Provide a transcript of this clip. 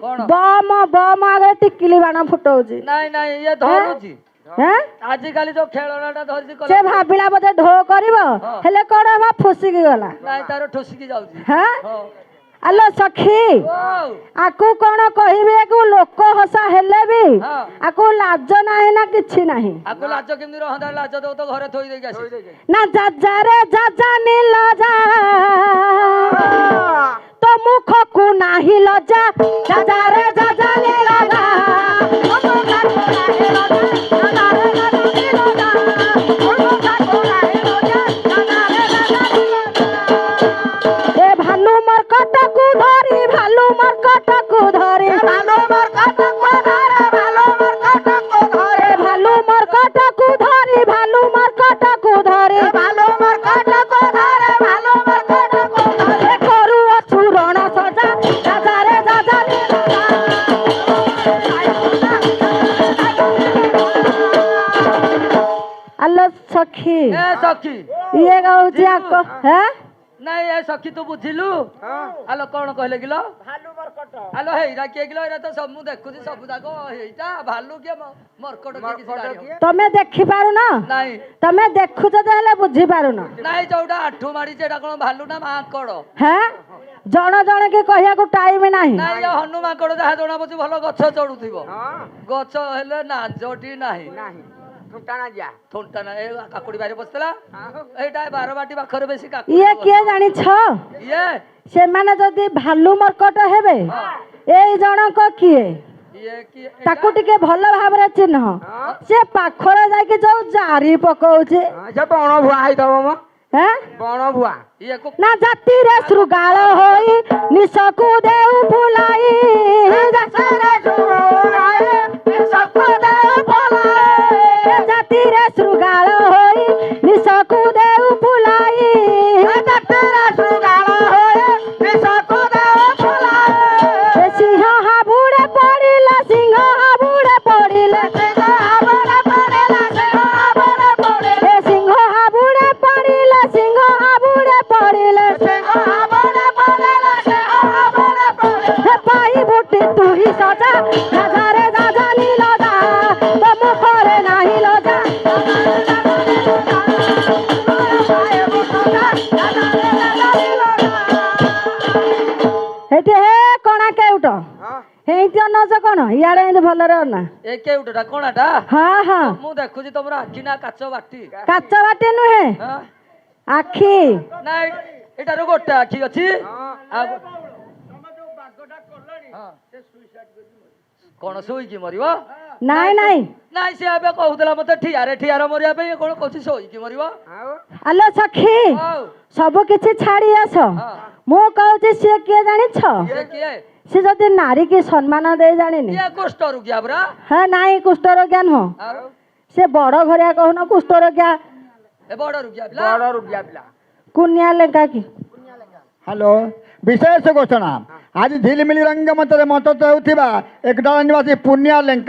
बम बम आगे टिकिली बाण फुटौची नहीं नहीं ये धरुची हैं आजि काली जो खेलनाटा धरछि से भाबिला बोधे ढो करिवो हेले कोड बा फुसिकी गला नहीं तार ठोसिकी जाउची हैं हां आलो सखी आकू कोन कहिबे को लोक हसा हेले भी आकू लाज नाही ना किछि नाही आकू लाज केमि रहंदा लाज दो तो घरे थोई देके आसी ना जाजा रे जाजा नी लजा तो मुख को नाही लजा जाजा रे जाजा नी लजा तो मुख को नाही लजा जाजा रे जाजा नी लजा तो मुख को नाही लजा जाजा रे जाजा नी लजा ए भालू मरकट को धरी भालू मरकट को धरी भालू मरकट को धरे भालू मरकट को धरे भालू मरकट को धरी भालू मरकट को धरे भालू मरकट को धरे भालू मरकट को धरे करू असुरण सजा जाजा रे जाजा नी लजा आलो सखी ए सखी ये गाउची आको हैं नहीं ए सखी तू बुझिलु आलो कोन कहले गिलो भालू मरकट आलो हेरा के गिलो एरा तो सब मु देखुची सब जाको हेइटा भालू के मरकट के किसी गाड़ी तमे देखि पारु ना नहीं तमे देखु त हेले बुझी पारु ना नहीं जोडा आठू मारी जेडा कोन भालू ना माकड़ हैं जण जण के कहिया को टाइम नाही नहीं ये हनु माकड़ जहा जणा बची भलो गछ चढुथिबो गछ हेले ना जोटी नाही थुंटाना जा थुंटाना ए काकुड़ी बारे बसतला एटा 12 बाटी बाखरे बेसी काकुड़ी ये के जानि छ ये से माने जदी भालू मरकट हेबे एई जण को किए ये की ताकू टिके भलो भाबरे चिन्ह से पाखरे जाय के जो जारी पकौचे जे बण भुआ आइ दबो म हैं बण भुआ ये को ना जाति रे श्रुगाळ होई निसकु देउ फुलाई जाति रे श्रुगाळ निसकु देउ फुलाई जाति रे श्रुगाळ होई निसकु देउ फुलाई जाति रे श्रुगाळ होई निसकु देउ फुलाई सिंह हाबुडे पडिला सिंह हाबुडे पडिला सिंह हाबुडे पडिला सिंह हाबुडे पडिला सिंह हाबुडे पडिला सिंह हाबुडे पडिला सिंह हाबुडे पडिला सिंह हाबुडे पडिला पाई बुटी तू ही सजा राजा रे राजा नी लजा तो मुखरे नाही लजा हेते हे कोना केउट हेइति अनस कोन इयाडे एंद भलरे अना ए केउटटा कोणाटा हां हां मु देखुची तमरा आखी ना काच बाटी काच बाटे नुहे हां आखी नाही एटारो गोटे आखी अछि आ कोन सोई की मरिबो नाइ नाइ नाही से आबे कहउतला मते ठियारे मरिया पे कोन कहछि सोई की मरिबो आलो सखी सब किछि छाड़ी आस मु कहउछि से के जानि छ ये किए से जदि नारी के सम्मान दे जानिनी ये कुष्ठ रुकिया बरा हां नाइ कुष्ठ रोग्यान हो से बड़ घरिया कहन कुष्ठ रोग्या ए बड़ रुकिया पिला कुन्या लेका की हेलो विशेष घोषणा आज झिलमिली रंगमंच मत एक दल निवासी पुण्या लेंका